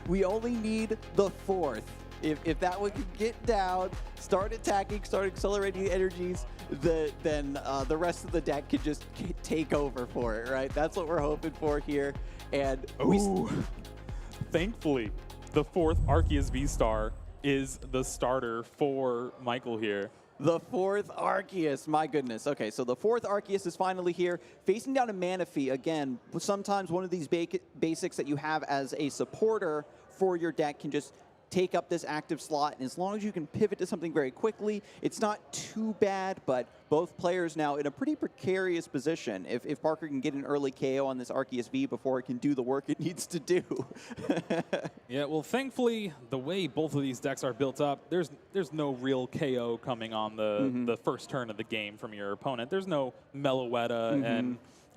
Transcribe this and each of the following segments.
We only need the 4th. If that one can get down, start attacking, start accelerating energies, then the rest of the deck can just take over for it, right? That's what we're hoping for here. And thankfully, the 4th Arceus V-Star is the starter for Michael here. The 4th Arceus, my goodness. Okay, so the 4th Arceus is finally here, facing down a Manaphy. Again, sometimes one of these basics that you have as a supporter for your deck can just take up this active slot, and as long as you can pivot to something very quickly, it's not too bad, but both players now in a pretty precarious position. If Parker can get an early KO on this Arceus V before it can do the work it needs to do. Yeah, well, thankfully, the way both of these decks are built up, there's no real KO coming on the first turn of the game from your opponent. There's no Meloetta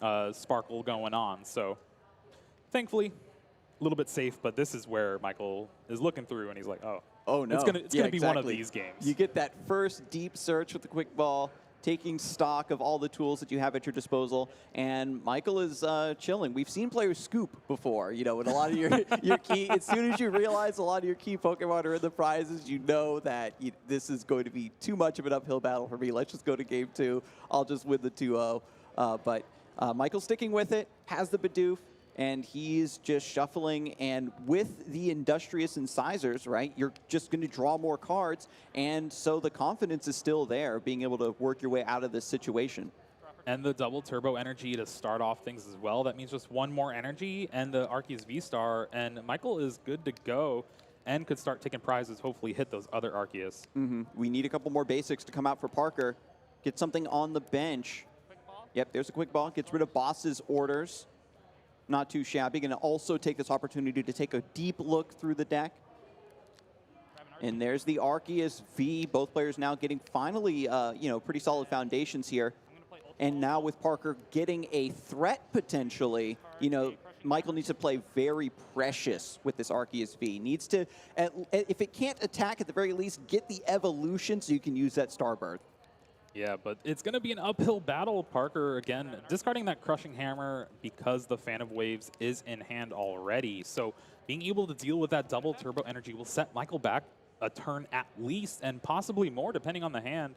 and Sparkle going on, so thankfully, a little bit safe, but this is where Michael is looking through, and he's like, oh no. It's gonna be one of these games. You get that first deep search with the quick ball, taking stock of all the tools that you have at your disposal, and Michael is chilling. We've seen players scoop before, you know, with a lot of your key. As soon as you realize a lot of your key Pokemon are in the prizes, you know that this is going to be too much of an uphill battle for me. Let's just go to game 2. I'll just win the 2-0. But Michael's sticking with it, has the Bidoof, and he's just shuffling, and with the Industrious Incisors, right, you're just going to draw more cards, and so the confidence is still there, being able to work your way out of this situation. And the double turbo energy to start off things as well. That means just one more energy and the Arceus V-Star, and Michael is good to go and could start taking prizes, hopefully hit those other Arceus. We need a couple more basics to come out for Parker. Get something on the bench. Yep, there's a quick ball. Gets rid of Boss's orders. Not too shabby. Going to also take this opportunity to take a deep look through the deck. And there's the Arceus V. Both players now getting finally, pretty solid foundations here. And now with Parker getting a threat potentially, Michael needs to play very precious with this Arceus V. Needs to, if it can't attack, at the very least, get the evolution so you can use that Starbird. Yeah, but it's going to be an uphill battle. Parker, again, discarding that Crushing Hammer because the Fan of Waves is in hand already. So being able to deal with that double turbo energy will set Michael back a turn at least, and possibly more, depending on the hand.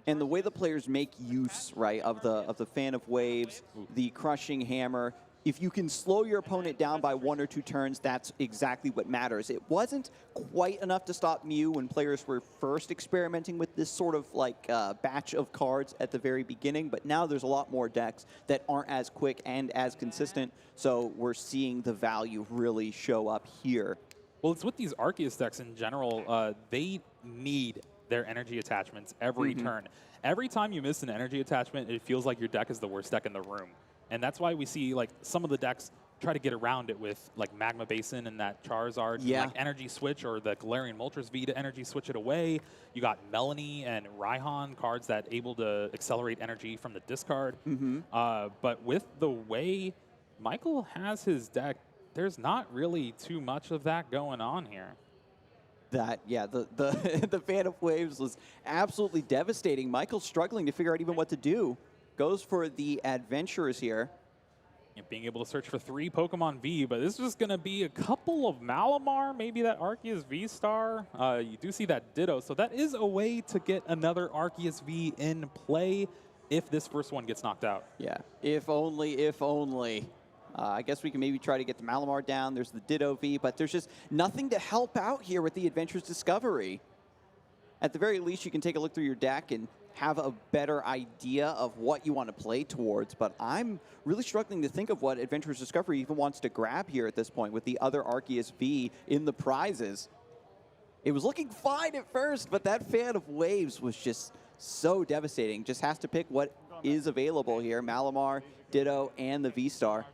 And the way the players make use, right, of the Fan of Waves, the Crushing Hammer, if you can slow your opponent down by 1 or 2 turns, that's exactly what matters. It wasn't quite enough to stop Mew when players were first experimenting with this sort of like batch of cards at the very beginning, but now there's a lot more decks that aren't as quick and as consistent, so we're seeing the value really show up here. Well, it's with these Arceus decks in general, they need their energy attachments every turn. Every time you miss an energy attachment, it feels like your deck is the worst deck in the room. And that's why we see like some of the decks try to get around it with like Magma Basin and that Charizard, like energy switch, or the Galarian Moltres V to energy switch it away. You got Melanie and Raihan, cards that able to accelerate energy from the discard. But with the way Michael has his deck, there's not really too much of that going on here. The Fan of Waves was absolutely devastating. Michael's struggling to figure out even what to do. Goes for the Adventurers here. And being able to search for 3 Pokemon V, but this is just going to be a couple of Malamar, maybe that Arceus V-Star. You do see that Ditto, so that is a way to get another Arceus V in play if this first one gets knocked out. Yeah, if only. I guess we can maybe try to get the Malamar down. There's the Ditto V, but there's just nothing to help out here with the Adventurers Discovery. At the very least, you can take a look through your deck and have a better idea of what you want to play towards, but I'm really struggling to think of what Adventurers Discovery even wants to grab here at this point with the other Arceus V in the prizes. It was looking fine at first, but that Fan of Waves was just so devastating. Just has to pick what is available here. Malamar, Ditto, and the V-Star.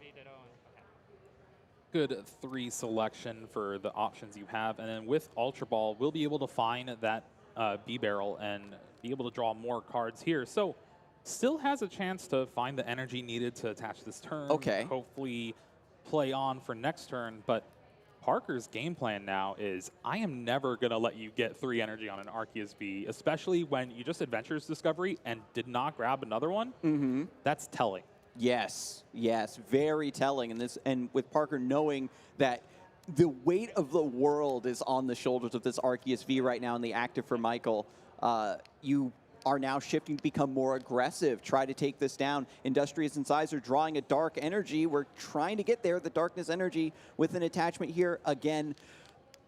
Good 3 selection for the options you have, and then with Ultra Ball, we'll be able to find that B-Barrel and be able to draw more cards here. So still has a chance to find the energy needed to attach this turn. Okay. Hopefully play on for next turn. But Parker's game plan now is, I am never going to let you get 3 energy on an Arceus V, especially when you just Adventures Discovery and did not grab another one. That's telling. Yes, yes, very telling. And with Parker knowing that the weight of the world is on the shoulders of this Arceus V right now in the active for Michael, you are now shifting to become more aggressive, try to take this down. Industrious Incisor drawing a dark energy. We're trying to get there, the darkness energy with an attachment here. Again,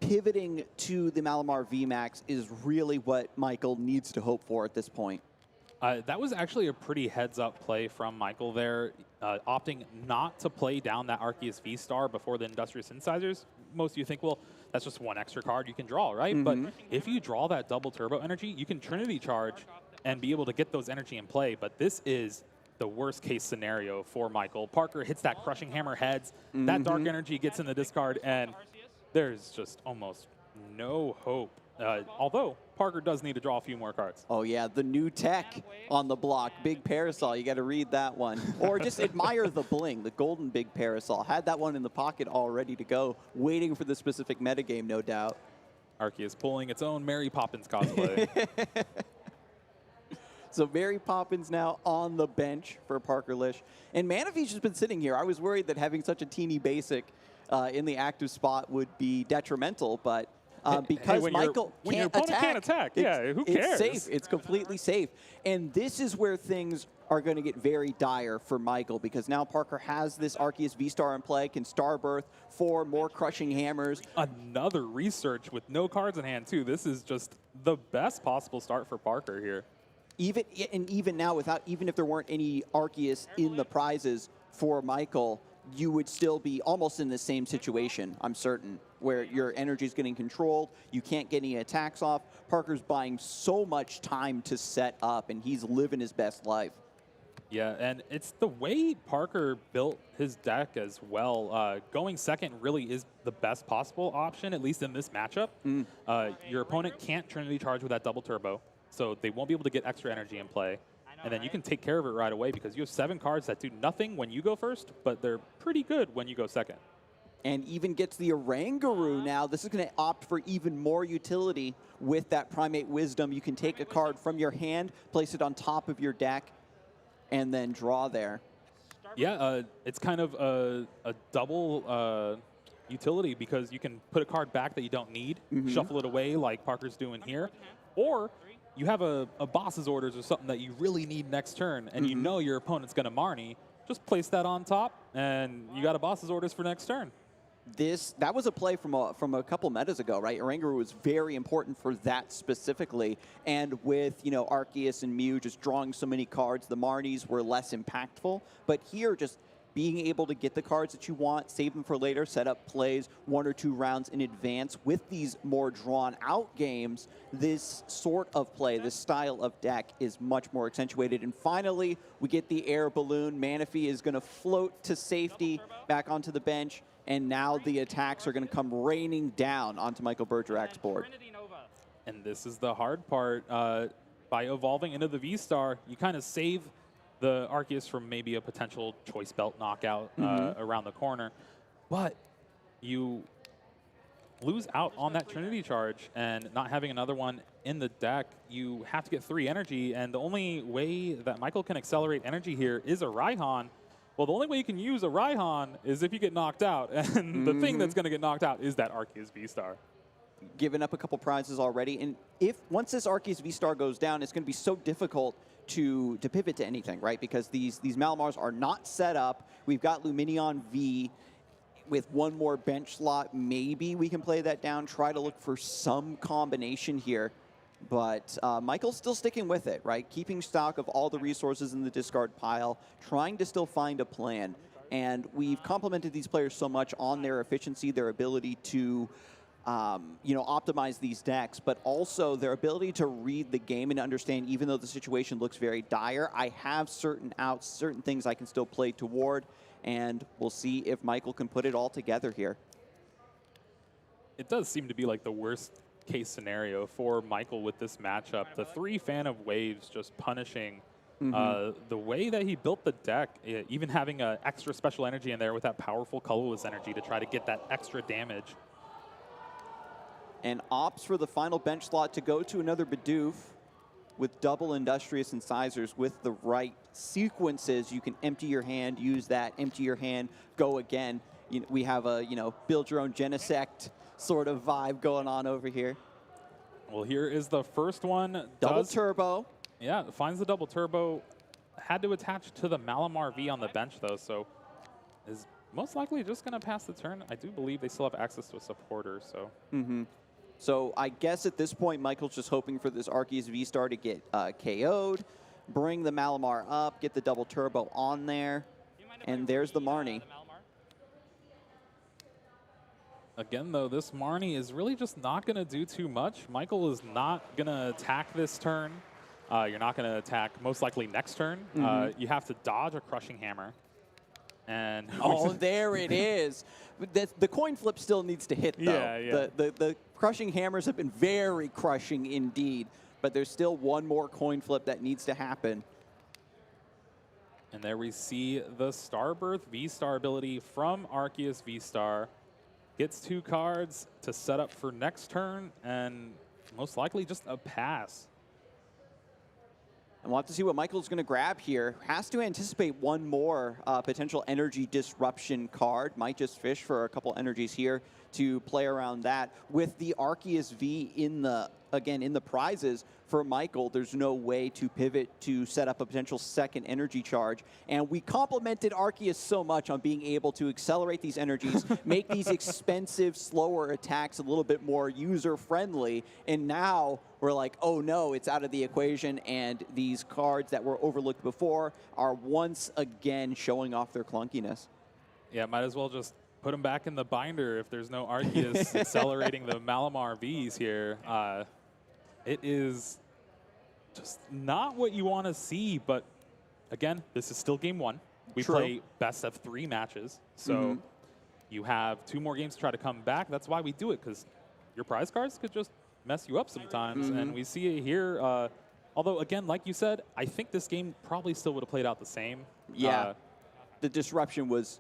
pivoting to the Malamar VMAX is really what Michael needs to hope for at this point. That was actually a pretty heads-up play from Michael there, opting not to play down that Arceus V-Star before the Industrious Incisors. Most of you think, well, that's just one extra card you can draw, right? But if you draw that double turbo energy, you can Trinity Charge and be able to get those energy in play. But this is the worst-case scenario for Michael. Parker hits that Crushing Hammer heads, that dark energy gets in the discard, and there's just almost no hope. Although Parker does need to draw a few more cards. Oh yeah, the new tech on the block, Big Parasol. You got to read that one, or just admire the bling, the golden Big Parasol. Had that one in the pocket all ready to go, waiting for the specific metagame, no doubt. Arceus pulling its own Mary Poppins cosplay. So Mary Poppins now on the bench for Parker Lish. And Manaphy's just been sitting here. I was worried that having such a teeny basic in the active spot would be detrimental, but because Michael can't attack, yeah, who cares? It's safe. It's completely safe. And this is where things are going to get very dire for Michael, because now Parker has this Arceus V-Star in play, can Starbirth for more Crushing Hammers. Another research with no cards in hand, too. This is just the best possible start for Parker here. Even now, even if there weren't any Arceus in the prizes for Michael, you would still be almost in the same situation, I'm certain, where your energy is getting controlled, you can't get any attacks off. Parker's buying so much time to set up, and he's living his best life. Yeah, and it's the way Parker built his deck as well. Going second really is the best possible option, at least in this matchup. Your opponent can't Trinity Charge with that double turbo, so they won't be able to get extra energy in play. And then you can take care of it right away because you have 7 cards that do nothing when you go first, but they're pretty good when you go second. And even gets the Oranguru now. This is going to opt for even more utility with that Primate Wisdom. You can take a card from your hand, place it on top of your deck, and then draw there. Yeah, it's kind of a double utility because you can put a card back that you don't need, shuffle it away like Parker's doing here, or you have a boss's orders or something that you really need next turn, and you know your opponent's going to Marnie, just place that on top, and you got a boss's orders for next turn. That was a play from a couple metas ago, right? Oranguru was very important for that specifically, and with Arceus and Mew just drawing so many cards, the Marnies were less impactful. But here, just being able to get the cards that you want, save them for later, set up plays 1 or 2 rounds in advance with these more drawn-out games, this sort of play, this style of deck is much more accentuated. And finally, we get the air balloon. Manaphy is going to float to safety back onto the bench, and now the attacks are going to come raining down onto Michael Bergerac's board. And this is the hard part. By evolving into the V-Star, you kind of save the Arceus from maybe a potential choice belt knockout around the corner, but you lose out on that Trinity Charge, and not having another one in the deck, you have to get 3 energy, and the only way that Michael can accelerate energy here is a Raihan. Well, the only way you can use a Raihan is if you get knocked out, and the thing that's going to get knocked out is that Arceus V-Star. Given up a couple prizes already, and once this Arceus V-Star goes down, it's going to be so difficult to pivot to anything, right? Because these Malamars are not set up. We've got Luminion V with 1 more bench slot. Maybe we can play that down, try to look for some combination here. But Michael's still sticking with it, right? Keeping stock of all the resources in the discard pile, trying to still find a plan. And we've complimented these players so much on their efficiency, their ability to optimize these decks, but also their ability to read the game and understand, even though the situation looks very dire, I have certain outs, certain things I can still play toward, and we'll see if Michael can put it all together here. It does seem to be like the worst case scenario for Michael with this matchup. The 3 Fan of Waves just punishing the way that he built the deck, even having an extra special energy in there with that powerful colorless energy to try to get that extra damage. And opts for the final bench slot to go to another Bidoof. with double Industrious Incisors with the right sequences, you can empty your hand, use that, empty your hand, go again. We have a, build your own Genesect sort of vibe going on over here. Well, here is the first one. Double turbo. Yeah, finds the double turbo. Had to attach to the Malamar V on the bench, though, so is most likely just going to pass the turn. I do believe they still have access to a supporter, so. So I guess at this point, Michael's just hoping for this Arceus V-Star to get KO'd, bring the Malamar up, get the double turbo on there, and there's the Marnie. Again, though, this Marnie is really just not going to do too much. Michael is not going to attack this turn. You're not going to attack most likely next turn. You have to dodge a Crushing Hammer. And oh, there it is. The coin flip still needs to hit, though. Yeah. The Crushing Hammers have been very crushing indeed, but there's still one more coin flip that needs to happen. And there we see the Starbirth V-Star ability from Arceus V-Star. Gets 2 cards to set up for next turn, and most likely just a pass. And we'll have to see what Michael's going to grab here. Has to anticipate one more potential energy disruption card. Might just fish for a couple energies here to play around that. With the Arceus V in the prizes for Michael, there's no way to pivot to set up a potential second energy charge. And we complimented Arceus so much on being able to accelerate these energies, make these expensive, slower attacks a little bit more user-friendly. And now we're like, oh no, it's out of the equation, and these cards that were overlooked before are once again showing off their clunkiness. Yeah, might as well just put them back in the binder if there's no Arceus accelerating the Malamar Vs here. It is just not what you want to see, but again, this is still game 1. We play best of 3 matches, so you have 2 more games to try to come back. That's why we do it, because your prize cards could just mess you up sometimes, and we see it here. Although, again, like you said, I think this game probably still would have played out the same. Yeah, the disruption was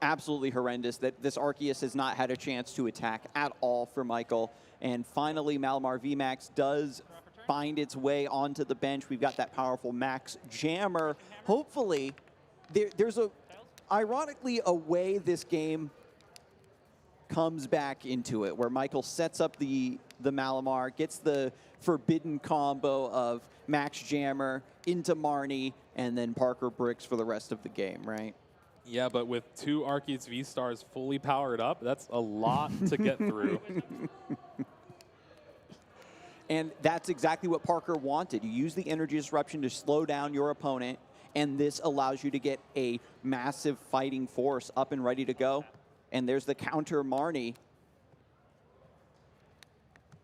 absolutely horrendous. That this Arceus has not had a chance to attack at all for Michael. And finally, Malamar VMAX does find its way onto the bench. We've got that powerful Max Jammer. Hopefully, there's ironically, a way this game comes back into it, where Michael sets up the Malamar, gets the forbidden combo of Max Jammer into Marnie, and then Parker bricks for the rest of the game, right? Yeah, but with 2 Arceus V-Stars fully powered up, that's a lot to get through. And that's exactly what Parker wanted. You use the energy disruption to slow down your opponent, and this allows you to get a massive fighting force up and ready to go. And there's the counter Marnie.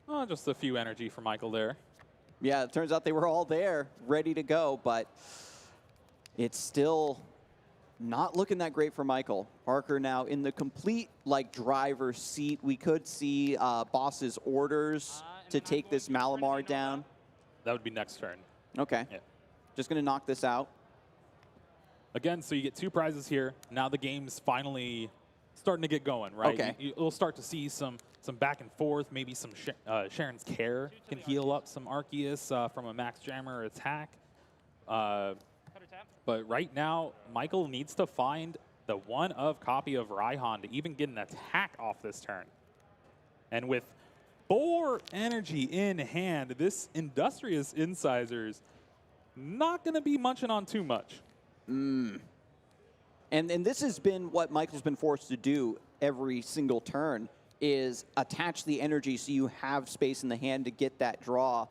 Oh, just a few energy for Michael there. Yeah, it turns out they were all there, ready to go, but it's still not looking that great for Michael. Parker now in the complete driver's seat. We could see boss's orders to take this Malamar down. That would be next turn. Okay. Yeah. Just going to knock this out. Again, so you get 2 prizes here. Now the game's finally starting to get going, right? Okay. You'll start to see some back and forth. Maybe some Sharon's Care can heal up some Arceus from a Max Jammer attack. But right now, Michael needs to find the 1-of copy of Raihan to even get an attack off this turn. And with 4 energy in hand, this Industrious Incisors not going to be munching on too much. And this has been what Michael's been forced to do every single turn, is attach the energy so you have space in the hand to get that draw.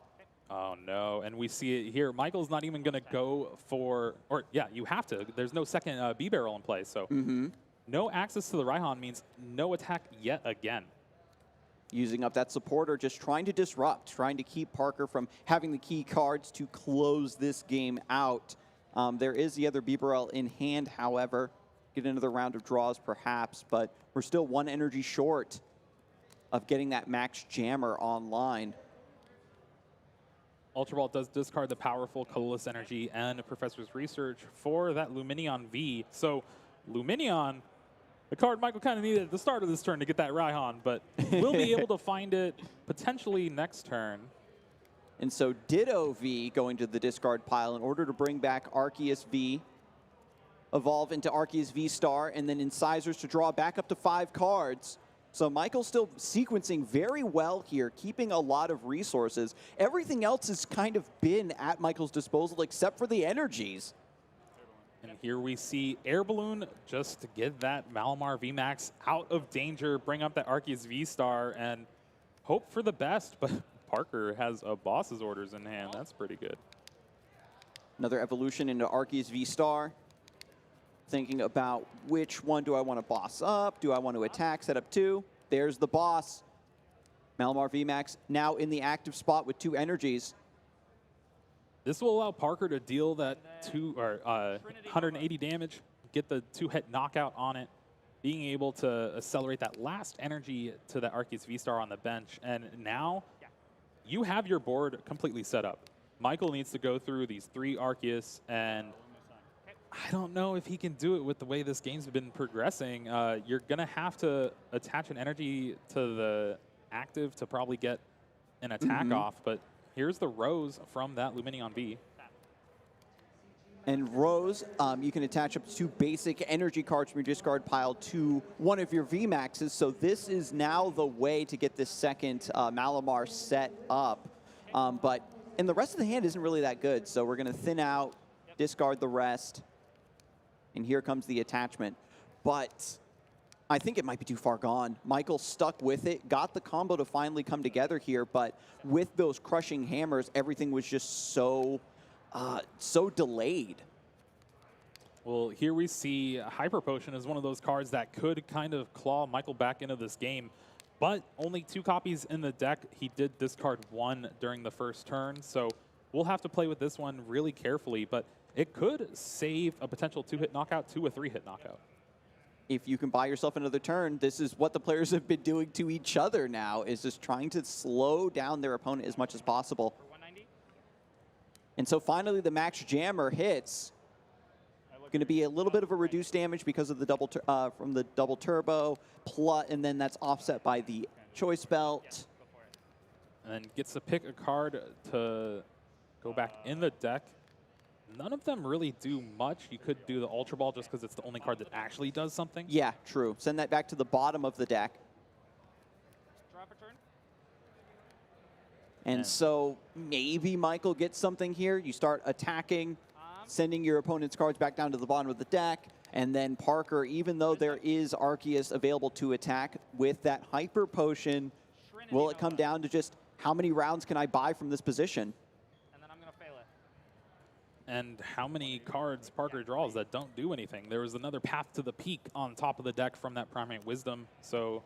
Oh, no. And we see it here. Michael's not even going to go for, or yeah, you have to. There's no second B-barrel in play. So no access to the Raihan means no attack yet again. Using up that supporter, just trying to disrupt, trying to keep Parker from having the key cards to close this game out. There is the other B-barrel in hand, however. Get another round of draws, perhaps, but we're still 1 energy short of getting that Max Jammer online. Ultra Ball does discard the powerful colorless energy and Professor's Research for that Luminion V. So Luminion, the card Michael kind of needed at the start of this turn to get that Raihan, but we'll be able to find it potentially next turn. And so Ditto V going to the discard pile in order to bring back Arceus V, evolve into Arceus V-Star, and then Incisors to draw back up to 5 cards. So Michael's still sequencing very well here, keeping a lot of resources. Everything else has kind of been at Michael's disposal except for the energies. And here we see Air Balloon just to get that Malamar VMAX out of danger, bring up that Arceus V-Star, and hope for the best. But Parker has a boss's orders in hand. That's pretty good. Another evolution into Arceus V-Star. Thinking about which one do I want to boss up? Do I want to attack, set up 2? There's the boss. Malamar VMAX now in the active spot with 2 energies. This will allow Parker to deal that 180 damage, get the 2-hit knockout on it, being able to accelerate that last energy to the Arceus V-Star on the bench. And now you have your board completely set up. Michael needs to go through these 3 Arceus, and I don't know if he can do it with the way this game's been progressing. You're going to have to attach an energy to the active to probably get an attack off, but here's the Rose from that Luminion V. And Rose, you can attach up to 2 basic energy cards from your discard pile to one of your VMAXs. So this is now the way to get this second Malamar set up. And the rest of the hand isn't really that good. So we're going to thin out, discard the rest. And here comes the attachment. But I think it might be too far gone. Michael stuck with it, got the combo to finally come together here, but with those crushing hammers, everything was just so delayed. Well, here we see Hyper Potion is one of those cards that could kind of claw Michael back into this game, but only 2 copies in the deck. He did discard 1 during the first turn, so we'll have to play with this one really carefully, but it could save a potential 2-hit knockout to a 3-hit knockout. If you can buy yourself another turn, this is what the players have been doing to each other now, is just trying to slow down their opponent as much as possible. And so finally the Max Jammer hits. Going to be a little bit of a reduced damage because of the double from the double turbo, and then that's offset by the Choice Belt. And then gets to pick a card to go back in the deck. None of them really do much. You could do the Ultra Ball just because it's the only card that actually does something. Yeah, true. Send that back to the bottom of the deck. Drop a turn. And so maybe Michael gets something here. You start attacking, sending your opponent's cards back down to the bottom of the deck. And then Parker, even though there is Arceus available to attack with that Hyper Potion, will it come down to just how many rounds can I buy from this position? And how many cards Parker draws that don't do anything. There was another Path to the Peak on top of the deck from that Primate Wisdom, so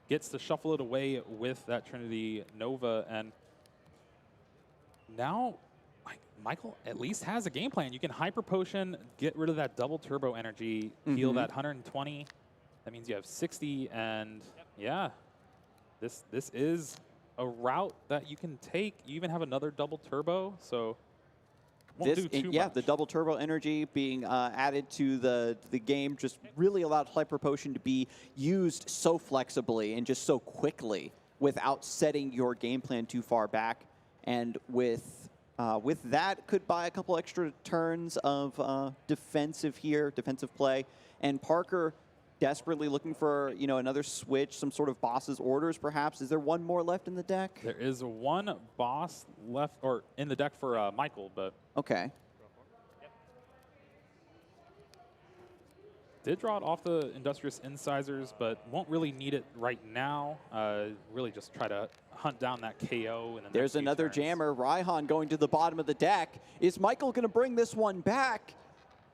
gets to shuffle it away with that Trinity Nova, and now Michael at least has a game plan. You can Hyper Potion, get rid of that double turbo energy, heal that 120. That means you have 60, and yeah, this is a route that you can take. You even have another double turbo, so won't do too much. The double turbo energy being added to the game just really allowed Hyper Potion to be used so flexibly and just so quickly without setting your game plan too far back. And with that, could buy a couple extra turns of defensive play. And Parker desperately looking for another switch, some sort of boss's orders perhaps. Is there one more left in the deck? There is 1 boss left or in the deck for Michael, but okay. Did draw it off the Industrious Incisors, but won't really need it right now. Really just try to hunt down that KO. And there's another jammer. Raihan going to the bottom of the deck. Is Michael going to bring this one back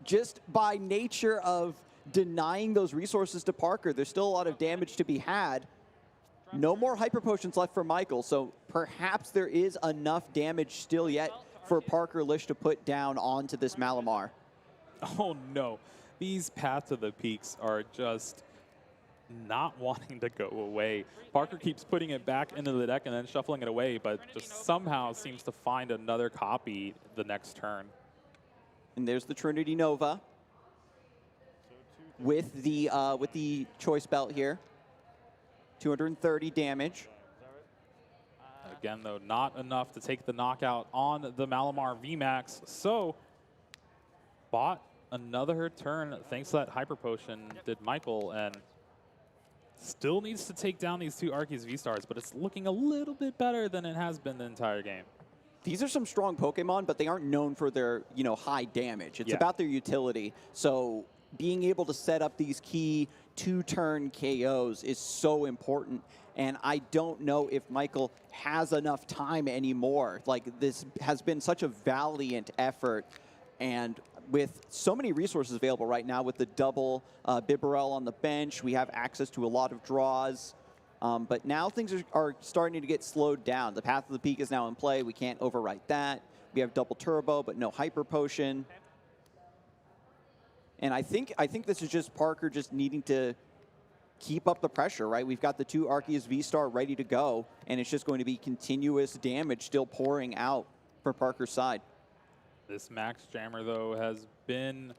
just by nature of denying those resources to Parker? There's still a lot of damage to be had. No more Hyper Potions left for Michael, so perhaps there is enough damage still yet for Parker Lish to put down onto this Malamar. Oh no, these Path to the Peaks are just not wanting to go away. Parker keeps putting it back into the deck and then shuffling it away, but just somehow seems to find another copy the next turn. And there's the Trinity Nova with the Choice Belt here. 230 damage. Again, though, not enough to take the knockout on the Malamar VMAX. So, bought another turn thanks to that Hyper Potion, did Michael, and still needs to take down these two Arceus V-Stars, but it's looking a little bit better than it has been the entire game. These are some strong Pokemon, but they aren't known for their, high damage. It's about their utility. So being able to set up these key 2-turn KOs is so important. And I don't know if Michael has enough time anymore. Like, this has been such a valiant effort. And with so many resources available right now, with the double Bibarel on the bench, we have access to a lot of draws. But now things are starting to get slowed down. The Path of the Peak is now in play. We can't overwrite that. We have double Turbo, but no Hyper Potion. And I think this is just Parker just needing to keep up the pressure, right? We've got the two Arceus V-Star ready to go, and it's just going to be continuous damage still pouring out from Parker's side. This Max Jammer, though, has been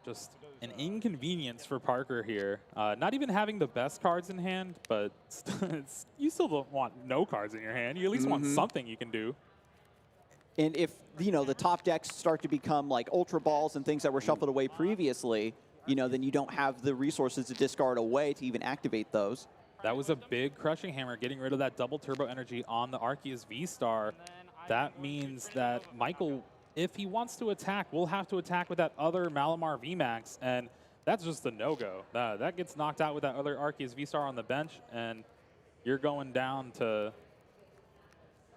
just an inconvenience for Parker here. Not even having the best cards in hand, but you still don't want no cards in your hand. You at least want something you can do. And if, the top decks start to become like Ultra Balls and things that were shuffled away previously, then you don't have the resources to discard away to even activate those. That was a big Crushing Hammer, getting rid of that double Turbo energy on the Arceus V-Star. That means that Michael, if he wants to attack, will have to attack with that other Malamar VMAX, and that's just a no-go. That gets knocked out with that other Arceus V-Star on the bench, and you're going down to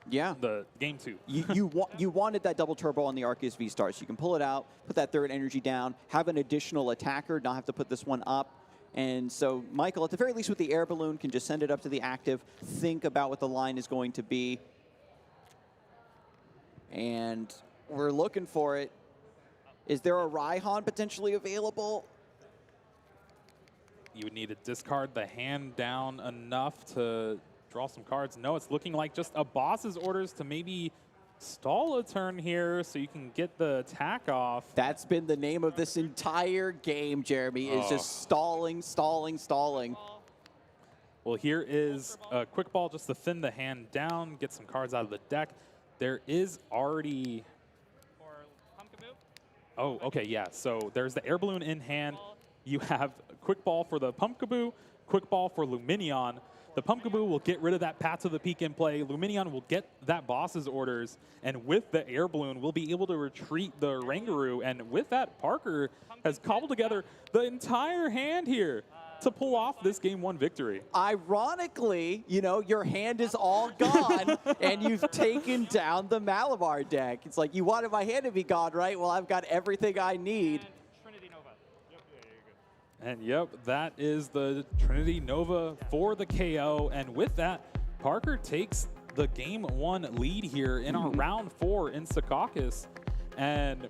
the game 2. You wanted that double Turbo on the Arceus V-Star, so you can pull it out, put that third energy down, have an additional attacker, not have to put this one up. And so Michael, at the very least with the Air Balloon, can just send it up to the active, think about what the line is going to be. And we're looking for it. Is there a Raihan potentially available? You would need to discard the hand down enough to draw some cards. No, it's looking like just a boss's orders to maybe stall a turn here so you can get the attack off. That's been the name of this entire game, Jeremy, is just stalling, stalling, stalling. Well, here is a quick ball just to thin the hand down, get some cards out of the deck. There is already... Oh, okay, yeah. So there's the Air Balloon in hand. You have a quick ball for the Pumpkaboo, quick ball for Luminion. The Pumpkaboo will get rid of that Path to the Peak in play. Luminion will get that boss's orders. And with the Air Balloon, we'll be able to retreat the Rangaroo. And with that, Parker has cobbled together the entire hand here to pull off this Game 1 victory. Ironically, your hand is all gone, and you've taken down the Malamar deck. It's like, you wanted my hand to be gone, right? Well, I've got everything I need. And yep, that is the Trinity Nova for the KO. And with that, Parker takes the Game 1 lead here in our round 4 in Secaucus. And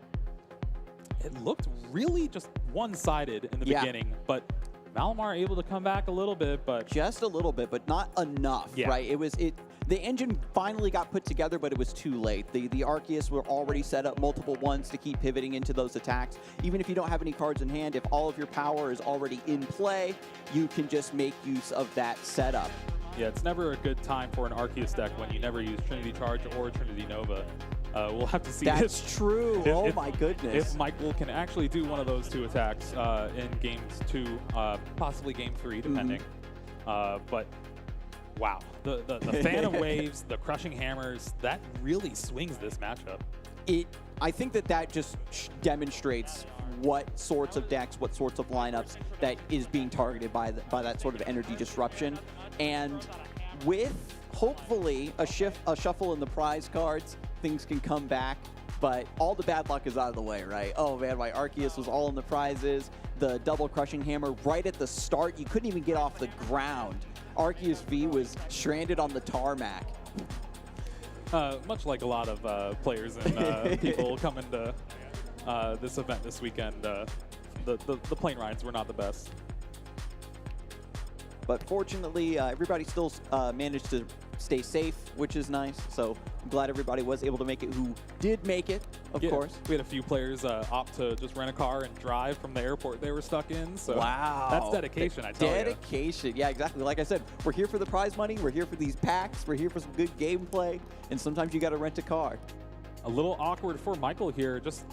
it looked really just one-sided in the beginning, but Malamar able to come back a little bit, but just a little bit, but not enough, right? The engine finally got put together, but it was too late. The Arceus were already set up multiple ones to keep pivoting into those attacks. Even if you don't have any cards in hand, if all of your power is already in play, you can just make use of that setup. Yeah, it's never a good time for an Arceus deck when you never use Trinity Charge or Trinity Nova. We'll have to see. That's true. Oh my goodness. If Michael can actually do one of those two attacks in games 2, possibly game 3, depending. But wow, the Phantom Waves, the Crushing Hammers, that really swings this matchup. I think that just demonstrates what sorts of decks, what sorts of lineups that is being targeted by that sort of energy disruption. And with hopefully a shuffle in the prize cards, things can come back, but all the bad luck is out of the way, right? Oh man, my Arceus was all in the prizes. The double Crushing Hammer right at the start, you couldn't even get off the ground. Arceus V was stranded on the tarmac. Much like a lot of players and people coming to this event this weekend, the plane rides were not the best. But fortunately, everybody still managed to stay safe, which is nice. So I'm glad everybody was able to make it who did make it. of course. We had a few players opt to just rent a car and drive from the airport they were stuck in. So Wow. that's dedication, I tell you. Dedication. Yeah, exactly. Like I said, we're here for the prize money. We're here for these packs. We're here for some good gameplay. And sometimes you got to rent a car. A little awkward for Michael here, just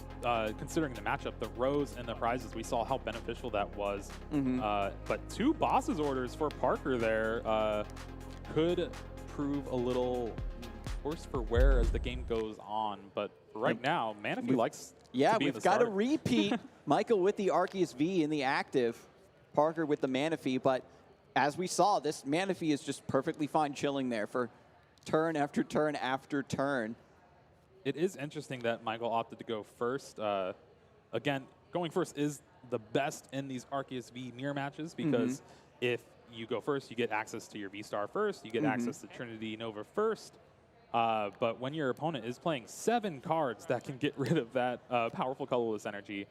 considering the matchup, the rows and the prizes. We saw how beneficial that was. But 2 bosses orders for Parker there could prove a little worse for wear as the game goes on. But right now, Manaphy likes to be in the we've got a starter. repeat. Michael with the Arceus V in the active. Parker with the Manaphy. But as we saw, this Manaphy is just perfectly fine chilling there for turn after turn after turn. It is interesting that Michael opted to go first. Again, going first is the best in these Arceus V mirror matches because if you go first, you get access to your V-Star first, you get access to Trinity Nova first. But when your opponent is playing 7 cards that can get rid of that powerful colorless energy,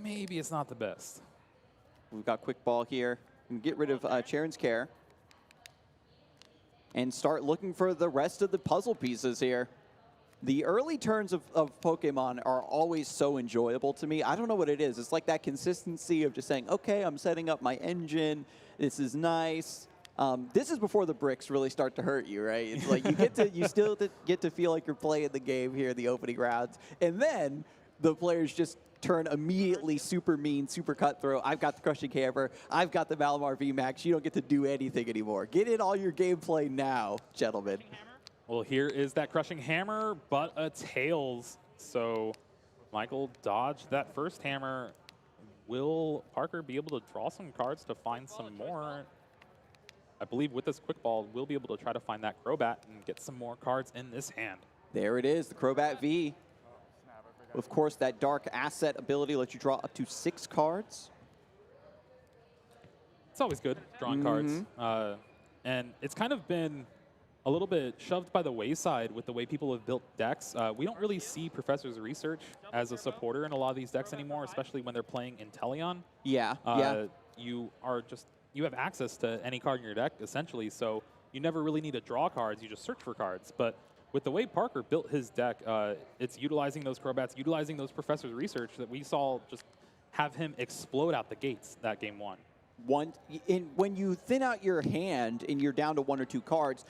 maybe it's not the best. We've got quick ball here. We can get rid of Charon's Care and start looking for the rest of the puzzle pieces here. The early turns of Pokemon are always so enjoyable to me. I don't know what it is. It's like that consistency of just saying, okay, I'm setting up my engine. This is nice. This is before the bricks really start to hurt you, right? It's like you still get to feel like you're playing the game here in the opening rounds. And then the players just turn immediately super mean, super cutthroat. I've got the Crushing Hammer. I've got the Malamar VMAX. You don't get to do anything anymore. Get in all your gameplay now, gentlemen. Well, here is that Crushing Hammer, but a Tails. So Michael dodged that first hammer. Will Parker be able to draw some cards to find some more? I believe with this quick ball, we'll be able to try to find that Crobat and get some more cards in this hand. There it is, the Crobat V. Of course, that Dark Asset ability lets you draw up to 6 cards. It's always good, drawing cards. And it's kind of been a little bit shoved by the wayside with the way people have built decks. We don't really see Professor's Research as a supporter in a lot of these decks anymore, especially when they're playing Inteleon. Yeah, You have access to any card in your deck, essentially, so you never really need to draw cards, you just search for cards. But with the way Parker built his deck, it's utilizing those Crobats, utilizing those Professor's Research that we saw just have him explode out the gates that game 1. When you thin out your hand and you're down to 1 or 2 cards,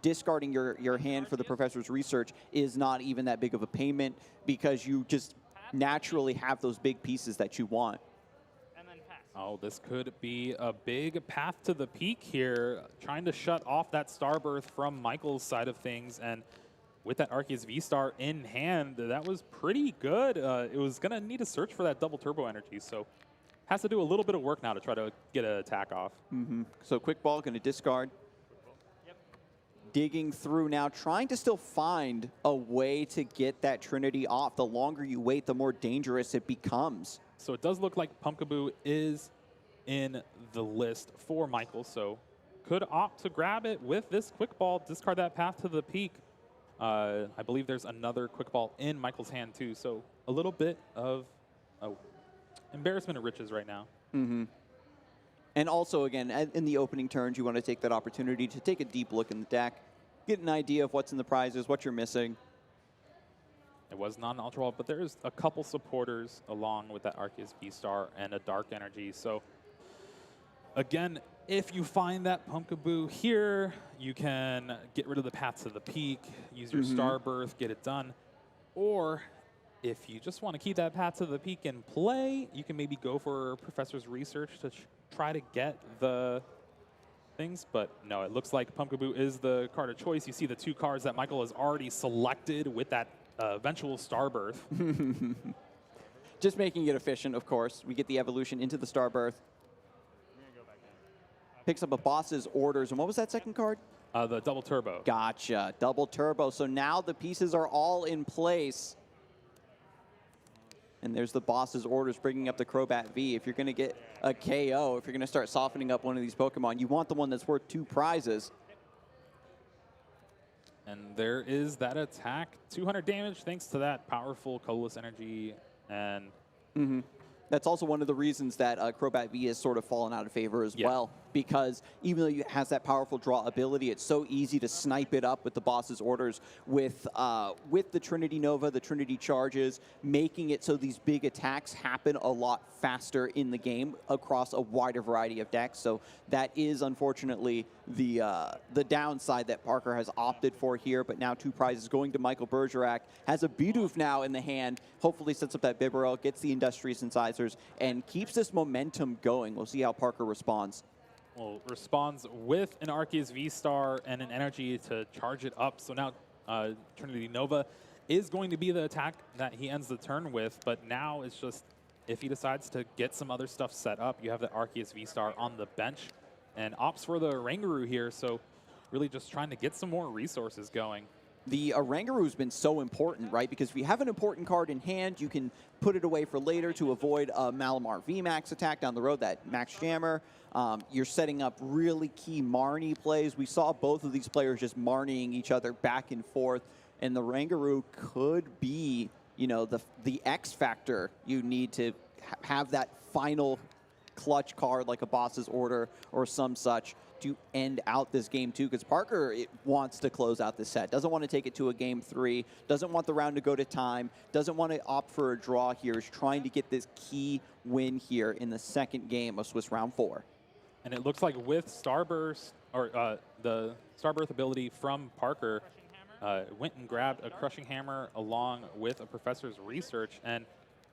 discarding your hand for the Professor's Research is not even that big of a payment because you just naturally have those big pieces that you want. Oh, this could be a big path to the peak here, trying to shut off that Starbirth from Michael's side of things. And with that Arceus V-Star in hand, that was pretty good. It was going to need to search for that double turbo energy, so has to do a little bit of work now to try to get an attack off. So quick ball, going to discard. Digging through now, trying to still find a way to get that Trinity off. The longer you wait, the more dangerous it becomes. So it does look like Pumpkaboo is in the list for Michael, so could opt to grab it with this quick ball, discard that path to the peak. I believe there's another quick ball in Michael's hand too, so a little bit of embarrassment of riches right now. And also, again, in the opening turns, you want to take that opportunity to take a deep look in the deck, get an idea of what's in the prizes, what you're missing. It was not an Ultra Ball, but there's a couple supporters along with that Arceus V-Star and a Dark Energy. So, again, if you find that Pumpkaboo here, you can get rid of the path to the peak, use your Starbirth, get it done. Or if you just want to keep that path to the peak in play, you can maybe go for Professor's Research to try to get the things. But no, it looks like Pumpkaboo is the card of choice. You see the 2 cards that Michael has already selected with that eventual Starbirth. Just making it efficient, of course. We get the evolution into the Starbirth. Picks up a boss's orders. And what was that second card? The Double Turbo. Gotcha. Double Turbo. So now the pieces are all in place. And there's the boss's orders bringing up the Crobat V. If you're going to get a KO, if you're going to start softening up one of these Pokemon, you want the one that's worth 2 prizes. And there is that attack. 200 damage thanks to that powerful colorless energy. And That's also one of the reasons that Crobat V has sort of fallen out of favor as well, because even though it has that powerful draw ability, it's so easy to snipe it up with the boss's orders with the Trinity Nova, the Trinity Charges, making it so these big attacks happen a lot faster in the game across a wider variety of decks. So that is unfortunately the downside that Parker has opted for here. But now 2 prizes going to Michael Bergerac. Has a Bidoof now in the hand. Hopefully sets up that Bibarel, gets the Industrious Incisors, and keeps this momentum going. We'll see how Parker responds. Well, responds with an Arceus V-Star and an energy to charge it up. So now Trinity Nova is going to be the attack that he ends the turn with, but now it's just if he decides to get some other stuff set up, you have the Arceus V-Star on the bench and opts for the Rangaroo here, so really just trying to get some more resources going. The Rangaroo has been so important, right? Because if you have an important card in hand, you can put it away for later to avoid a Malamar VMAX attack down the road, that Max Jammer. You're setting up really key Marnie plays. We saw both of these players just Marnieing each other back and forth, and the Rangaroo could be, you know, the X factor you need to have that final clutch card like a boss's order or some such to end out this game too, because Parker wants to close out this set. Doesn't want to take it to a game 3, doesn't want the round to go to time, doesn't want to opt for a draw here, is trying to get this key win here in the second game of Swiss Round 4. And it looks like with Starburst, or the Starbirth ability from Parker, went and grabbed a Crushing Hammer along with a Professor's Research, and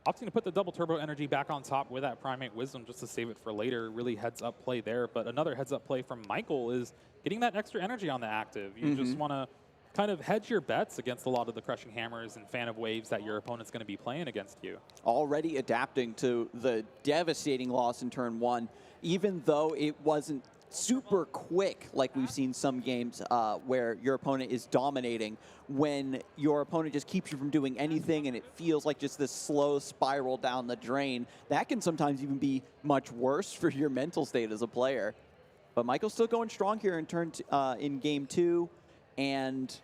opting to put the double turbo energy back on top with that Primate Wisdom just to save it for later. Really heads up play there. But another heads up play from Michael is getting that extra energy on the active. You just want to kind of hedge your bets against a lot of the Crushing Hammers and Fan of Waves that your opponent's going to be playing against you. Already adapting to the devastating loss in turn 1, even though it wasn't super quick like we've seen some games where your opponent is dominating. When your opponent just keeps you from doing anything and it feels like just this slow spiral down the drain, that can sometimes even be much worse for your mental state as a player. But Michael's still going strong here in game 2, and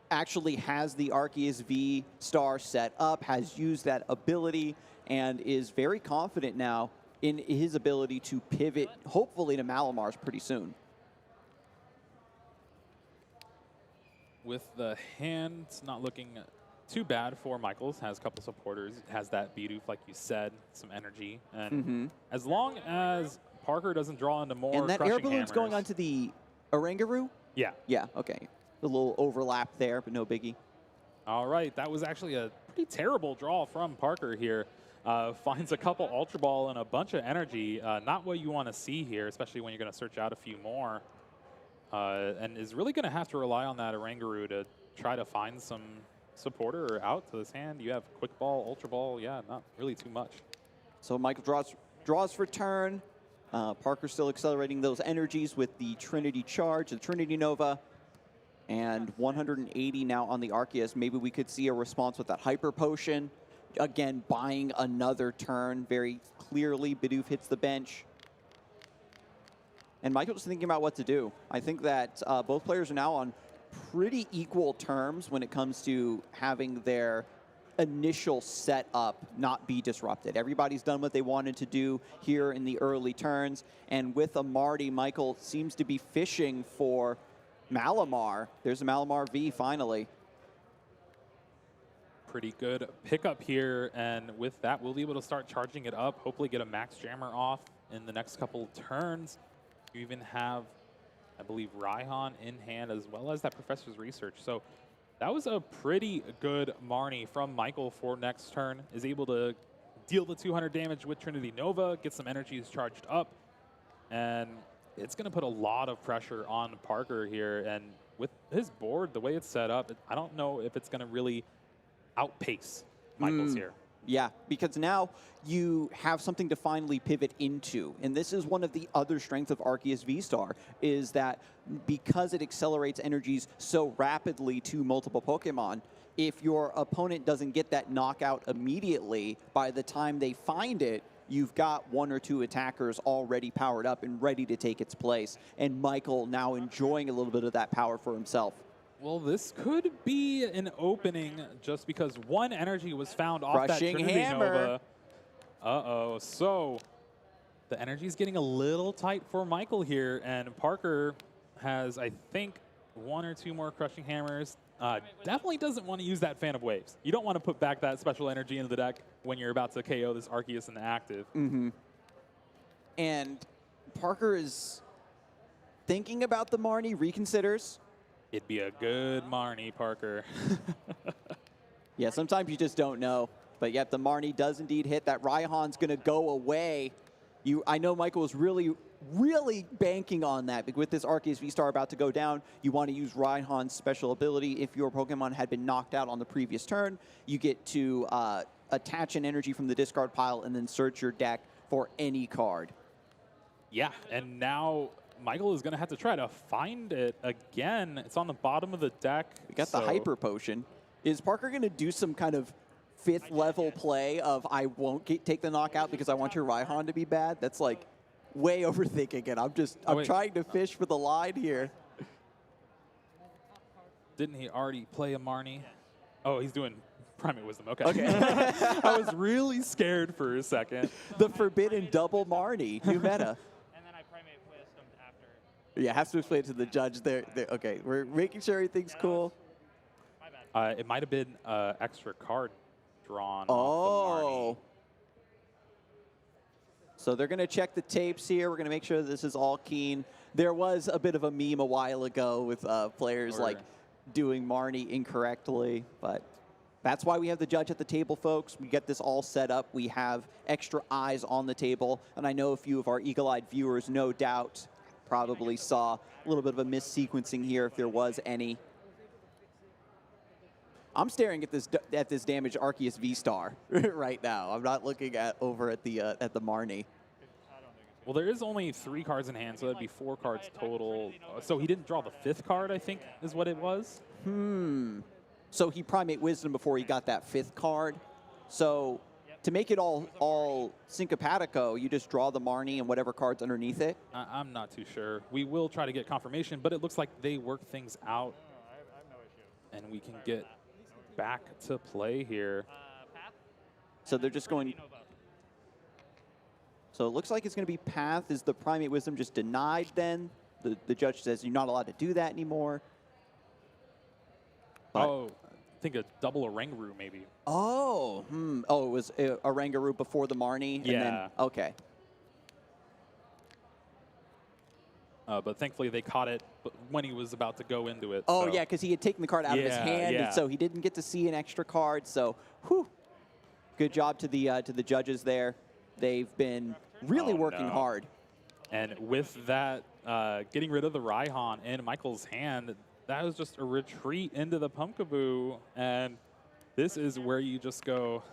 actually has the Arceus V Star set up, has used that ability, and is very confident now in his ability to pivot, hopefully, to Malamars pretty soon. With the hand not looking too bad for Michaels, has a couple supporters, has that Bidoof, like you said, some energy. And as long as Parker doesn't draw into more and that Crushing air balloon's Hammers, going onto the Orangaroo? Yeah. Yeah, okay. A little overlap there, but no biggie. All right, that was actually a pretty terrible draw from Parker here. Finds a couple Ultra Ball and a bunch of energy. Not what you want to see here, especially when you're going to search out a few more. And is really going to have to rely on that Orangaroo to try to find some supporter out to this hand. You have Quick Ball, Ultra Ball, yeah, not really too much. So Michael draws for turn. Parker still accelerating those energies with the Trinity Charge, the Trinity Nova. And 180 now on the Arceus. Maybe we could see a response with that Hyper Potion. Again, buying another turn very clearly. Bidoof hits the bench. And Michael's thinking about what to do. I think that both players are now on pretty equal terms when it comes to having their initial setup not be disrupted. Everybody's done what they wanted to do here in the early turns. And with a Marty, Michael seems to be fishing for Malamar. There's a Malamar V finally. Pretty good pickup here, and with that, we'll be able to start charging it up, hopefully get a Max Jammer off in the next couple turns. You even have, I believe, Raihan in hand, as well as that Professor's Research. So that was a pretty good Marnie from Michael for next turn. Is able to deal the 200 damage with Trinity Nova, get some energies charged up, and it's going to put a lot of pressure on Parker here. And with his board, the way it's set up, I don't know if it's going to really outpace Michaels here. Yeah, because now you have something to finally pivot into. And this is one of the other strengths of Arceus V-Star, is that because it accelerates energies so rapidly to multiple Pokemon, if your opponent doesn't get that knockout immediately, by the time they find it, you've got 1 or 2 attackers already powered up and ready to take its place. And Michael now enjoying a little bit of that power for himself. Well, this could be an opening just because 1 energy was found off that Trinity Nova. Uh-oh. So the energy is getting a little tight for Michael here, and Parker has, I think, 1 or 2 more Crushing Hammers. Definitely doesn't want to use that Fan of Waves. You don't want to put back that special energy into the deck when you're about to KO this Arceus in the active. And Parker is thinking about the Marnie, reconsiders. It'd be a good Marnie, Parker. Yeah, sometimes you just don't know. But yep, the Marnie does indeed hit. That Raihan's going to go away. I know Michael was really banking on that. Because with this Arceus V-Star about to go down, you want to use Raihan's special ability. If your Pokemon had been knocked out on the previous turn, you get to attach an energy from the discard pile and then search your deck for any card. Yeah, and now Michael is going to have to try to find it again. It's on the bottom of the deck. We got the Hyper Potion. Is Parker going to do some kind of 5th level play of I won't take the knockout because I want your Raihan to be bad? That's like way overthinking it. I'm trying to fish for the line here. Didn't he already play a Marnie? Oh, he's doing Primate Wisdom. Okay. I was really scared for a second. The forbidden double Marnie, new meta. And then I Primate Wisdom after. Yeah, have to explain it to the judge there. Okay, we're making sure everything's cool. My bad. It might have been extra card drawn off the Marnie. So they're going to check the tapes here. We're going to make sure this is all keen. There was a bit of a meme a while ago with players like doing Marnie incorrectly, but that's why we have the judge at the table, folks. We get this all set up. We have extra eyes on the table, and I know a few of our eagle-eyed viewers, no doubt, probably saw a little bit of a missequencing here if there was any. I'm staring at this damaged Arceus V-Star right now. I'm not looking over at the Marnie. Well, there is only 3 cards in hand, so that'd be 4 cards total. So he didn't draw the 5th card, I think, is what it was. So he Primate Wisdom before he got that 5th card. So to make it all syncopatico, you just draw the Marnie and whatever card's underneath it? I'm not too sure. We will try to get confirmation, but it looks like they work things out. I have no issue. And we can get back to play here. Path? So they're just going... So it looks like it's going to be Path. Is the Primate Wisdom just denied then? The judge says you're not allowed to do that anymore. But I think a double Oranguru maybe. Oh, oh, it was a Oranguru before the Marnie? Yeah. And then, okay. But thankfully they caught it when he was about to go into it. Oh, so. yeah, because he had taken the card out of his hand, and so he didn't get to see an extra card. So, whew. Good job to the judges there. They've been really working hard. And with that, getting rid of the Raihan in Michael's hand, that was just a retreat into the Pumpkaboo. And this is where you just go,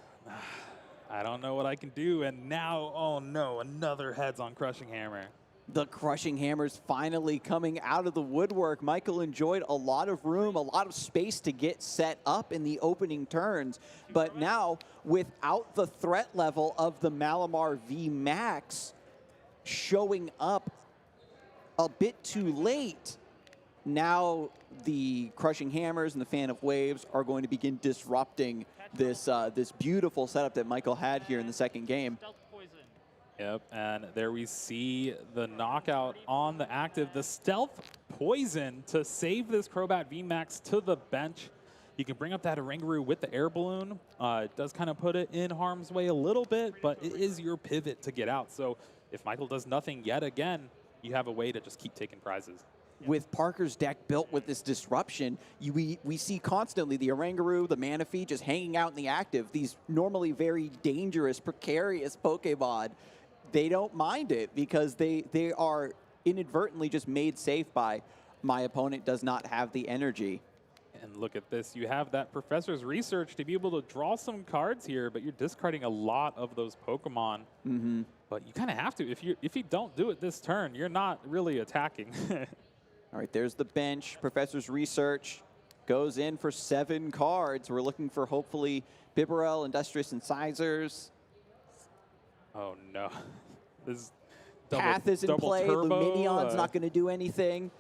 I don't know what I can do. And now, oh no, another heads on Crushing Hammer. The Crushing Hammer's finally coming out of the woodwork. Michael enjoyed a lot of room, a lot of space to get set up in the opening turns. But now, without the threat level of the Malamar V Max showing up a bit too late, now the Crushing Hammers and the Fan of Waves are going to begin disrupting this this beautiful setup that Michael had here in the second game. Stealth Poison. Yep, and there we see the knockout on the active, the Stealth Poison to save this Crobat VMAX to the bench. You can bring up that Oranguru with the air balloon. It does kind of put it in harm's way a little bit, but it is your pivot to get out. So if Michael does nothing yet again, you have a way to just keep taking prizes. With Parker's deck built with this disruption, we see constantly the Oranguru, the Manaphy just hanging out in the active. These normally very dangerous, precarious Pokemon, they don't mind it because they are inadvertently just made safe by my opponent does not have the energy. And look at this. You have that Professor's Research to be able to draw some cards here, but you're discarding a lot of those Pokemon. Mm-hmm. But you kind of have to. If you don't do it this turn, you're not really attacking. All right, there's the bench. Professor's Research goes in for 7 cards. We're looking for hopefully Bibarel, Industrious Incisors. Oh no. This Path is in play. Turbo, Luminion's not going to do anything.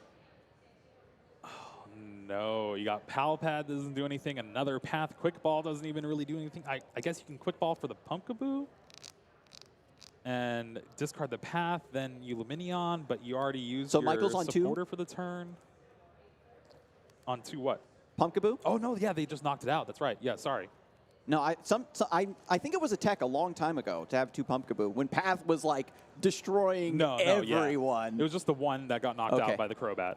No, you got Palpad doesn't do anything. Another Path Quick Ball doesn't even really do anything. I guess you can Quick Ball for the Pumpkaboo. and discard the path, then you Luminion, but you already used So your Michael's on 2? supporter for the turn. On 2 what? Pumpkaboo? Oh, no, yeah, they just knocked it out. That's right. Yeah, sorry. No, I think it was a tech a long time ago to have 2 Pumpkaboo when Path was like destroying everyone. Yeah. It was just the one that got knocked out by the Crobat.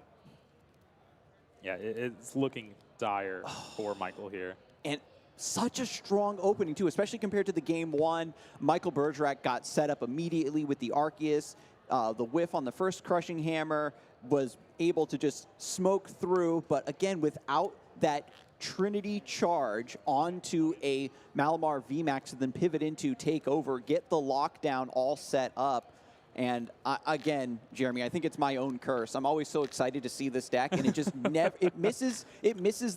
Yeah, it's looking dire for Michael here. And such a strong opening, too, especially compared to the game 1. Michael Bergerac got set up immediately with the Arceus. The whiff on the first Crushing Hammer was able to just smoke through, but again, without that Trinity charge onto a Malamar VMAX and then pivot into take over, get the lockdown all set up. And again, Jeremy, I think it's my own curse. I'm always so excited to see this deck, and it just never it misses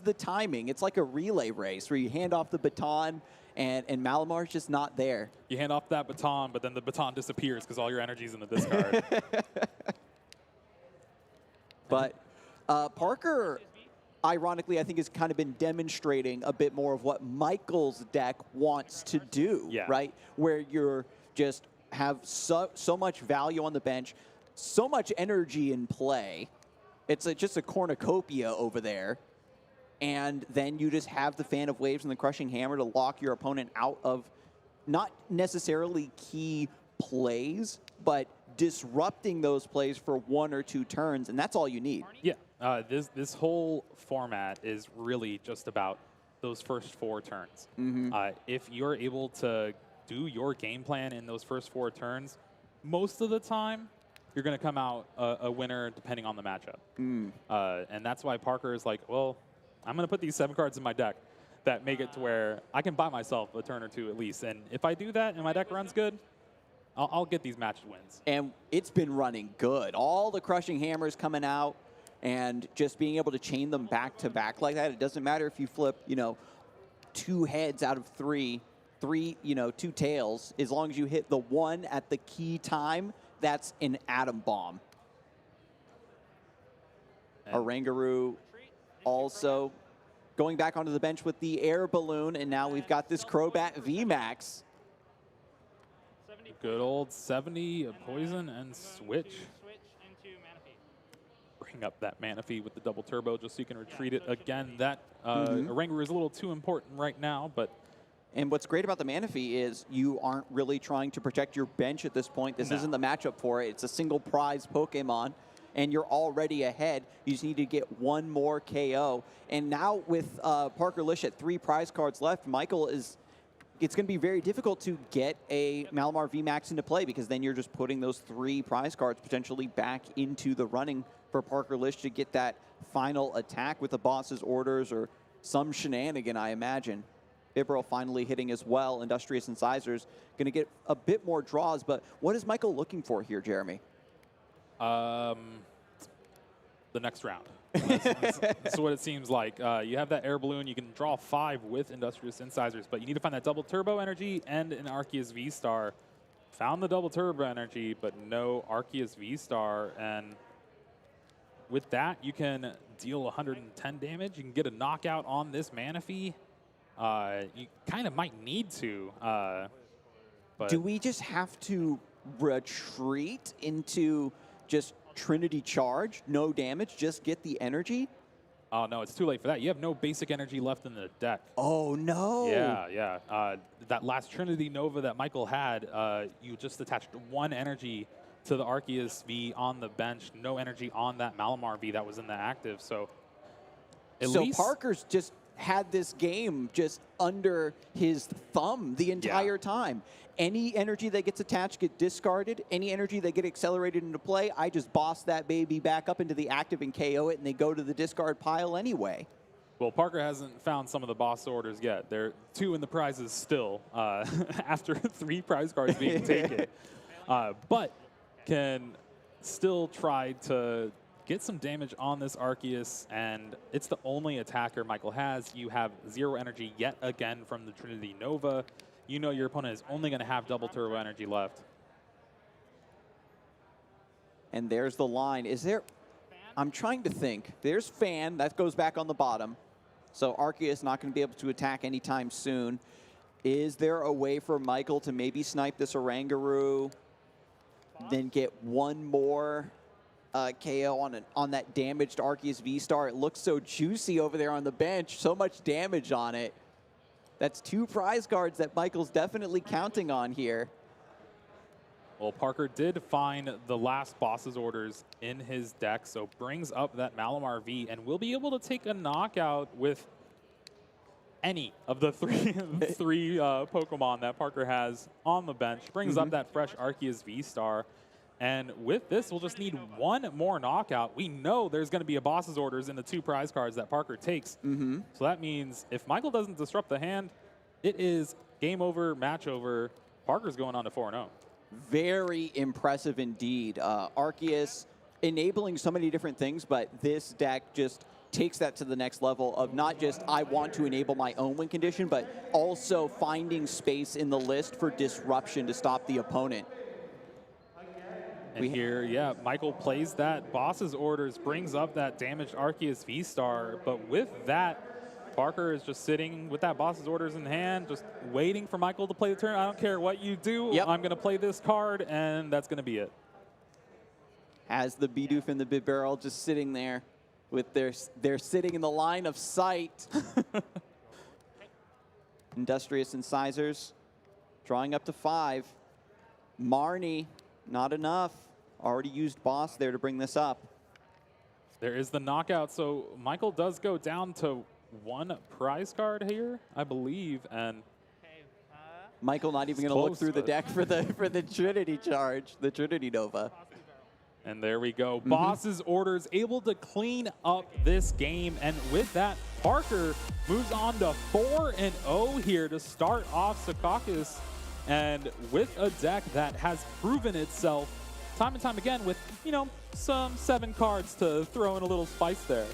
the timing. It's like a relay race where you hand off the baton, and Malamar's just not there. You hand off that baton, but then the baton disappears because all your energy's in the discard. But Parker, ironically, I think has kind of been demonstrating a bit more of what Michael's deck wants to do, right? Where you're just have so much value on the bench, so much energy in play. It's just a cornucopia over there. And then you just have the Fan of Waves and the Crushing Hammer to lock your opponent out of not necessarily key plays, but disrupting those plays for 1 or 2 turns, and that's all you need. Yeah, this whole format is really just about those first 4 turns. If you're able to do your game plan in those first 4 turns, most of the time you're going to come out a winner depending on the matchup. And that's why Parker is like, well, I'm going to put these 7 cards in my deck that make it to where I can buy myself a turn or 2 at least. And if I do that and my deck runs good, I'll get these matched wins. And it's been running good. All the Crushing Hammers coming out and just being able to chain them back to back like that. It doesn't matter if you flip, 2 heads out of 3, 2 tails. As long as you hit the 1 at the key time, that's an atom bomb. Oranguru also going back onto the bench with the air balloon, and now we've got this Crobat VMAX. Good old 70, a poison, and switch. Switch into Manaphy. Bring up that Manaphy with the double turbo just so you can retreat it again. That Oranguru is a little too important right now, but... And what's great about the Manaphy is you aren't really trying to protect your bench at this point. This isn't the matchup for it. It's a single prize Pokemon, and you're already ahead. You just need to get 1 more KO. And now with Parker Lish at 3 prize cards left, Michael is... It's going to be very difficult to get a Malamar VMAX into play because then you're just putting those 3 prize cards potentially back into the running for Parker Lish to get that final attack with the boss's orders or some shenanigan, I imagine. Bibarel finally hitting as well. Industrious Incisors going to get a bit more draws, but what is Michael looking for here, Jeremy? The next round. That's what it seems like. You have that air balloon. You can draw 5 with Industrious Incisors, but you need to find that double turbo energy and an Arceus V-Star. Found the double turbo energy, but no Arceus V-Star. And with that, you can deal 110 damage. You can get a knockout on this Manaphy. You kind of might need to. But do we just have to retreat into just Trinity Charge, no damage, just get the energy? Oh, no, it's too late for that. You have no basic energy left in the deck. Oh, no. Yeah. That last Trinity Nova that Michael had, you just attached 1 energy to the Arceus V on the bench, no energy on that Malamar V that was in the active. So at least Parker's just had this game just under his thumb the entire time. Any energy that gets attached get discarded. Any energy that get accelerated into play, I just boss that baby back up into the active and KO it, and they go to the discard pile anyway. Well, Parker hasn't found some of the boss orders yet. There are 2 in the prizes still after 3 prize cards being taken. But can still try to get some damage on this Arceus, and it's the only attacker Michael has. You have 0 energy yet again from the Trinity Nova. You know your opponent is only going to have double turbo energy left. And there's the line. Is there... I'm trying to think. There's Fan. That goes back on the bottom. So Arceus not going to be able to attack anytime soon. Is there a way for Michael to maybe snipe this Oranguru then get one more KO on that damaged Arceus V-Star. It looks so juicy over there on the bench. So much damage on it. That's 2 prize cards that Michael's definitely counting on here. Well, Parker did find the last boss's orders in his deck, so brings up that Malamar V, and will be able to take a knockout with any of the three Pokemon that Parker has on the bench. Brings up that fresh Arceus V-Star. And with this, we'll just need one more knockout. We know there's going to be a boss's orders in the 2 prize cards that Parker takes. So that means if Michael doesn't disrupt the hand, it is game over, match over. Parker's going on to 4-0. Very impressive indeed. Arceus enabling so many different things, but this deck just takes that to the next level of not just I want to enable my own win condition, but also finding space in the list for disruption to stop the opponent. And here, yeah, Michael plays that boss's orders, brings up that damaged Arceus V-Star, but with that, Parker is just sitting with that boss's orders in hand, just waiting for Michael to play the turn. I don't care what you do, I'm going to play this card, and that's going to be it. Has the Bidoof and the Bid Barrel just sitting there with they're sitting in the line of sight. Industrious Incisors drawing up to 5. Marnie, not enough. Already used boss there to bring this up. There is the knockout, so Michael does go down to 1 prize card here, I believe, and Michael not even going to look through the deck for the Trinity charge, the Trinity Nova. And there we go. Boss's orders able to clean up this game, and with that, Parker moves on to 4-0 here to start off Secaucus, and with a deck that has proven itself time and time again with, you know, some 7 cards to throw in a little spice there.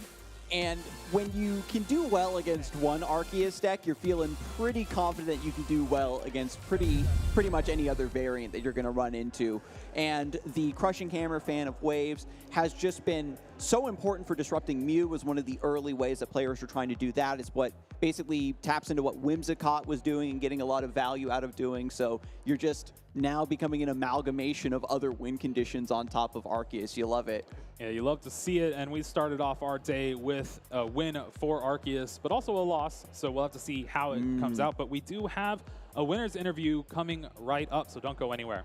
And when you can do well against one Arceus deck, you're feeling pretty confident you can do well against pretty much any other variant that you're going to run into. And the Crushing Hammer Fan of Waves has just been so important for disrupting Mew. Was one of the early ways that players were trying to do that. Is what basically taps into what Whimsicott was doing and getting a lot of value out of doing. So you're just now becoming an amalgamation of other win conditions on top of Arceus. You love it. Yeah, you love to see it, and we started off our day with a win for Arceus, but also a loss, so we'll have to see how it comes out. But we do have a winner's interview coming right up, so don't go anywhere.